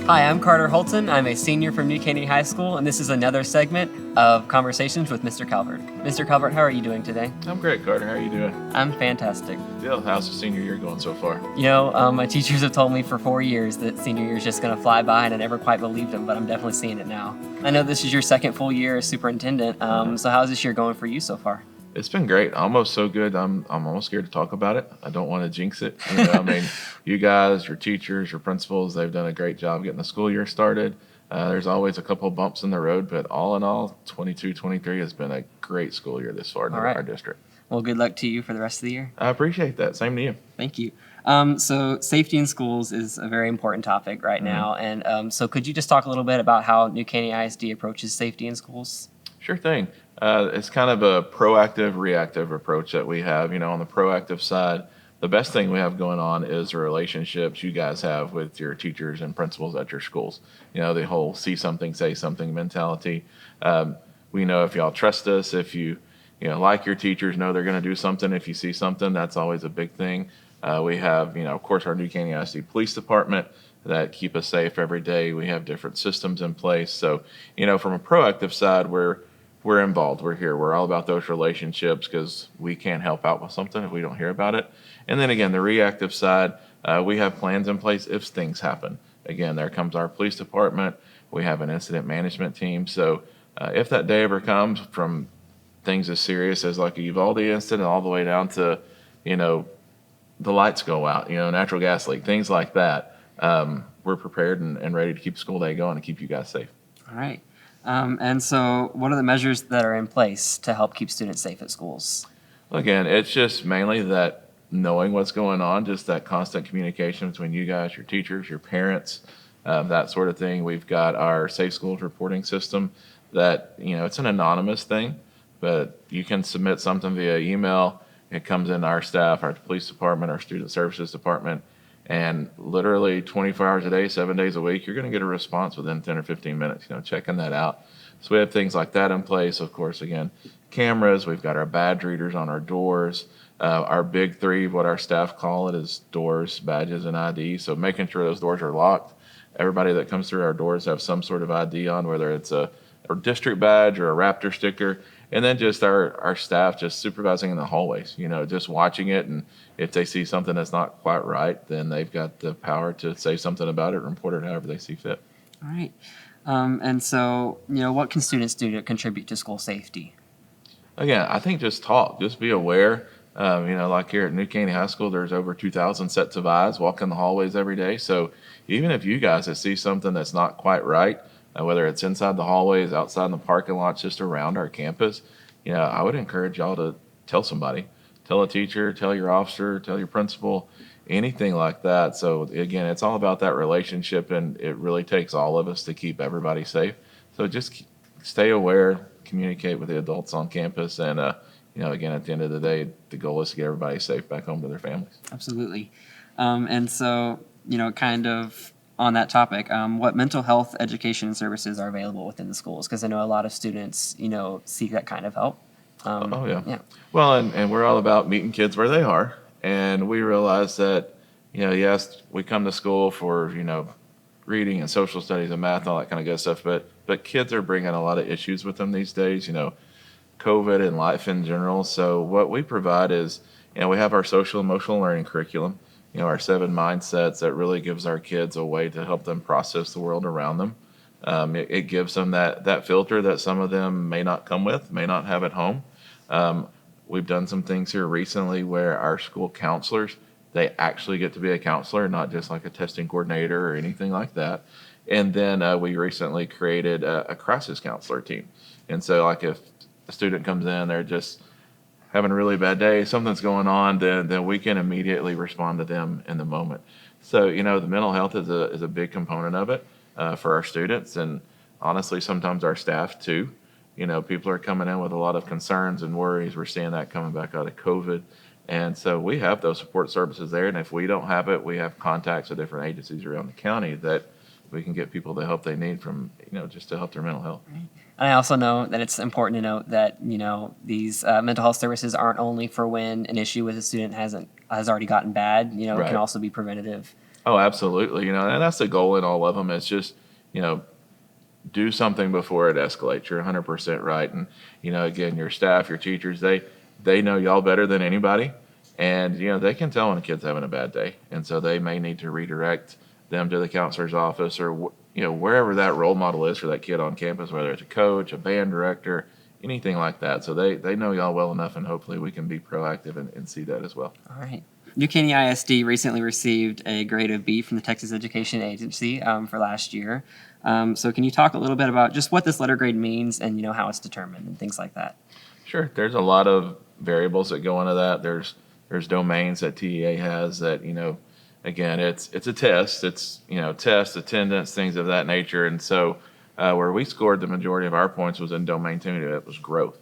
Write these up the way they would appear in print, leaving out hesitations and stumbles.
Hi, I'm Carter Holton. I'm a senior from New Caney High School, and this is another segment of Conversations with Mr. Calvert. Mr. Calvert, how are you doing today? I'm great, Carter. How are you doing? I'm fantastic. Bill, how's the senior year going so far? My teachers have told me for 4 years that senior year is just going to fly by, and I never quite believed them, but I'm definitely seeing it now. I know this is your second full year as superintendent, so how's this year going for you so far? It's been great. Almost so good. I'm almost scared to talk about it. I don't want to jinx it. You guys, your teachers, your principals, they've done a great job getting the school year started. There's always a couple bumps in the road, but all in all, 22-23 has been a great school year this far in our district. Well, good luck to you for the rest of the year. I appreciate that. Same to you. Thank you. So safety in schools is a very important topic right now, and so could you just talk a little bit about how New Caney ISD approaches safety in schools? Sure thing. It's kind of a proactive, reactive approach that we have. On the proactive side, the best thing we have going on is the relationships you guys have with your teachers and principals at your schools. The whole see something, say something mentality. We know if y'all trust us, if you like your teachers, know they're going to do something. If you see something, that's always a big thing. We have, of course, our New Caney ISD Police Department that keep us safe every day. We have different systems in place. So, from a proactive side, we're involved. We're here. We're all about those relationships because we can't help out with something if we don't hear about it. And then again, the reactive side, we have plans in place if things happen. Again, there comes our police department. We have an incident management team. So if that day ever comes, from things as serious as like a Uvalde incident all the way down to, the lights go out, natural gas leak, things like that, we're prepared and ready to keep school day going and keep you guys safe. All right. And so what are the measures that are in place to help keep students safe at schools? Again, it's just mainly that knowing what's going on, just that constant communication between you guys, your teachers, your parents, that sort of thing. We've got our Safe Schools reporting system that, it's an anonymous thing, but you can submit something via email. It comes in our staff, our police department, our student services department, and literally 24 hours a day, 7 days a week, you're going to get a response within 10 or 15 minutes, checking that out. So we have things like that in place. Of course, again, cameras, we've got our badge readers on our doors. Our big three, what our staff call it, is doors, badges, and ID. So making sure those doors are locked. Everybody that comes through our doors have some sort of ID on, whether it's a district badge or a Raptor sticker. And then just our staff just supervising in the hallways, just watching it. And if they see something that's not quite right, then they've got the power to say something about it and report it however they see fit. All right. And so, what can students do to contribute to school safety? Again, I think just talk, just be aware. Like here at New Caney High School, there's over 2,000 sets of eyes walking the hallways every day. So even if you guys see something that's not quite right, whether it's inside the hallways, outside in the parking lots, just around our campus, I would encourage y'all to tell somebody. Tell a teacher, tell your officer, tell your principal, anything like that. So again, it's all about that relationship, and it really takes all of us to keep everybody safe. So just stay aware, communicate with the adults on campus, and again, at the end of the day, the goal is to get everybody safe back home to their families. Absolutely. And so, kind of on that topic, what mental health education services are available within the schools? Because I know a lot of students, seek that kind of help. Yeah. Well, and we're all about meeting kids where they are. And we realize that, yes, we come to school for, reading and social studies and math and all that kind of good stuff. But kids are bringing a lot of issues with them these days, COVID and life in general. So what we provide is, we have our social emotional learning curriculum, our 7 mindsets that really gives our kids a way to help them process the world around them. It gives them that filter that some of them may not come with, may not have at home. We've done some things here recently where our school counselors, they actually get to be a counselor, not just like a testing coordinator or anything like that. And then we recently created a crisis counselor team. And so like if a student comes in, they're just having a really bad day, something's going on, then we can immediately respond to them in the moment. So, the mental health is a big component of it for our students, and honestly, sometimes our staff too. People are coming in with a lot of concerns and worries. We're seeing that coming back out of COVID. And so we have those support services there, and if we don't have it, we have contacts with different agencies around the county that we can get people the help they need from, just to help their mental health. And I also know that it's important to note that, these mental health services aren't only for when an issue with a student has already gotten bad, it Right. can also be preventative. Oh, absolutely. And that's the goal in all of them. It's just, do something before it escalates. You're 100% right. And, again, your staff, your teachers, they know y'all better than anybody. And, they can tell when a kid's having a bad day. And so they may need to redirect them to the counselor's office or, wherever that role model is for that kid on campus, whether it's a coach, a band director, anything like that. So they know y'all well enough, and hopefully we can be proactive and see that as well. All right. New Caney ISD recently received a grade of B from the Texas Education Agency for last year. So can you talk a little bit about just what this letter grade means and, how it's determined and things like that? Sure. There's a lot of variables that go into that. There's domains that TEA has that, again, it's a test. It's, test, attendance, things of that nature. And so where we scored the majority of our points was in domain 2. It was growth.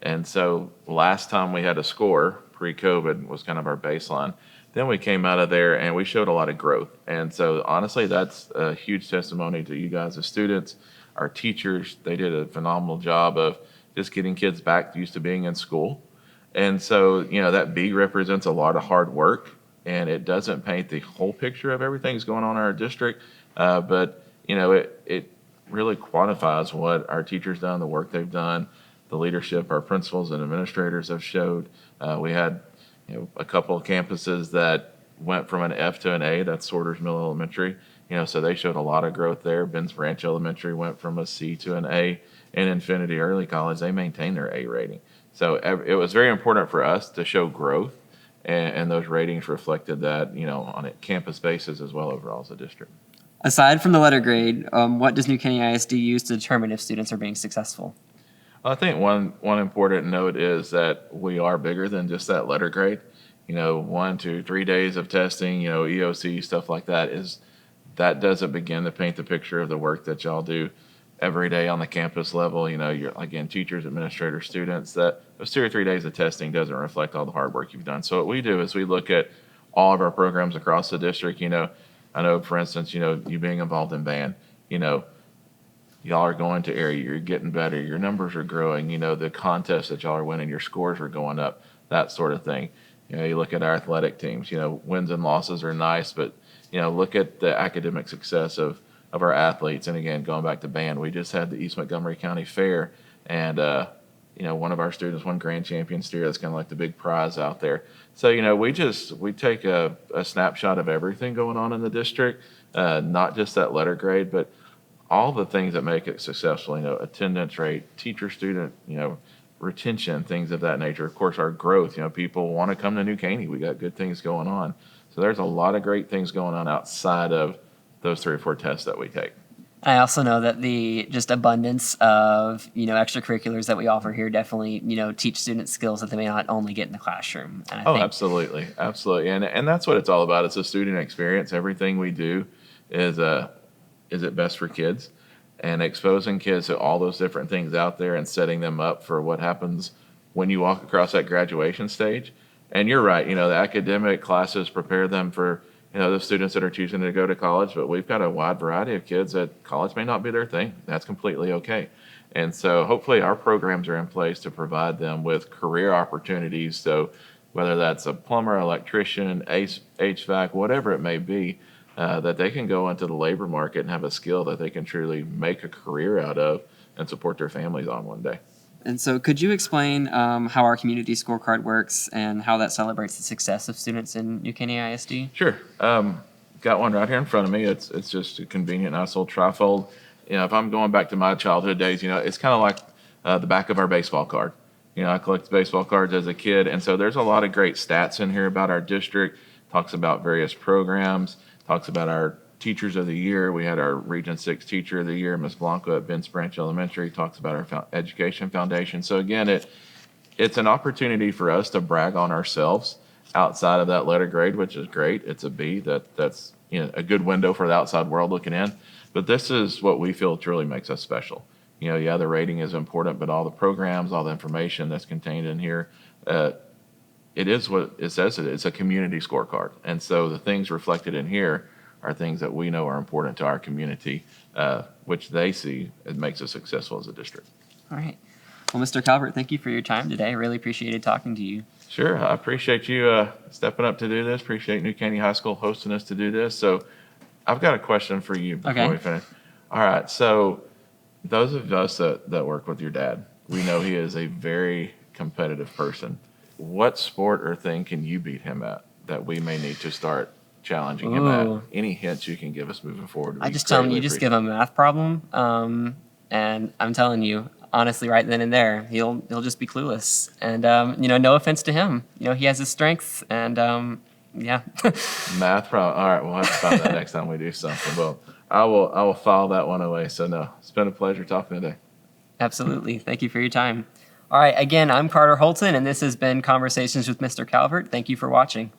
And so last time we had a score, pre-COVID, was kind of our baseline. Then we came out of there and we showed a lot of growth. And so honestly, that's a huge testimony to you guys as students. Our teachers, they did a phenomenal job of just getting kids back used to being in school. And so, that B represents a lot of hard work, and it doesn't paint the whole picture of everything that's going on in our district. But, it really quantifies what our teachers done, the work they've done, the leadership our principals and administrators have showed. We had, a couple of campuses that went from an F to an A. That's Sorters Mill Elementary. So they showed a lot of growth there. Ben's Branch Elementary went from a C to an A. And Infinity Early College, they maintained their A rating. So it was very important for us to show growth, and those ratings reflected that, on a campus basis as well overall as a district. Aside from the letter grade, what does New Caney ISD use to determine if students are being successful? I think one important note is that we are bigger than just that letter grade. 1, 2, 3 days of testing, EOC, stuff like that that doesn't begin to paint the picture of the work that y'all do every day on the campus level. You're, again, teachers, administrators, students, that those 2 or 3 days of testing doesn't reflect all the hard work you've done. So what we do is we look at all of our programs across the district. I know, for instance, you being involved in band, y'all are going to area, you're getting better, your numbers are growing, the contests that y'all are winning, your scores are going up, that sort of thing. You look at our athletic teams, wins and losses are nice, but, look at the academic success of our athletes. And again, going back to band, we just had the East Montgomery County Fair, and, one of our students won Grand Champion Steer. That's kind of like the big prize out there. So, we take a snapshot of everything going on in the district, not just that letter grade, but all the things that make it successful, attendance rate, teacher student, retention, things of that nature. Of course, our growth, people want to come to New Caney. We got good things going on. So there's a lot of great things going on outside of those 3 or 4 tests that we take. I also know that the just abundance of, extracurriculars that we offer here definitely, teach students skills that they may not only get in the classroom. And I think absolutely. Absolutely. And that's what it's all about. It's a student experience. Everything we do is it best for kids, and exposing kids to all those different things out there and setting them up for what happens when you walk across that graduation stage. And you're right, the academic classes prepare them for, the students that are choosing to go to college, but we've got a wide variety of kids that college may not be their thing. That's completely okay. And so hopefully our programs are in place to provide them with career opportunities. So whether that's a plumber, electrician, HVAC, whatever it may be, that they can go into the labor market and have a skill that they can truly make a career out of and support their families on one day. And so could you explain how our community scorecard works and how that celebrates the success of students in New Caney ISD? Sure. Got one right here in front of me. It's just a convenient, nice little trifold. If I'm going back to my childhood days, it's kind of like the back of our baseball card. I collected baseball cards as a kid, and so there's a lot of great stats in here about our district. Talks about various programs, talks about our Teachers of the Year. We had our Region 6 Teacher of the Year, Ms. Blanco at Ben's Branch Elementary, talks about our Education Foundation. So again, it's an opportunity for us to brag on ourselves outside of that letter grade, which is great. It's a B. That's a good window for the outside world looking in. But this is what we feel truly makes us special. The rating is important, but all the programs, all the information that's contained in here, it is what it says it is. It's a community scorecard. And so the things reflected in here are things that we know are important to our community, which they see it makes us successful as a district. All right. Well, Mr. Calvert, thank you for your time today. I really appreciated talking to you. Sure. I appreciate you stepping up to do this. Appreciate New Caney High School hosting us to do this. So I've got a question for you before we finish. All right. So those of us that work with your dad, we know he is a very competitive person. What sport or thing can you beat him at that we may need to start challenging him at? Any hints you can give us moving forward? I just tell him, you just give him a math problem, and I'm telling you, honestly, right then and there, he'll just be clueless. And no offense to him, he has his strengths, and yeah. Math problem. All right, we'll have to find that next time we do something. Well, I will file that one away. So no, it's been a pleasure talking today. Absolutely. Thank you for your time. All right. Again, I'm Carter Holton, and this has been Conversations with Mr. Calvert. Thank you for watching.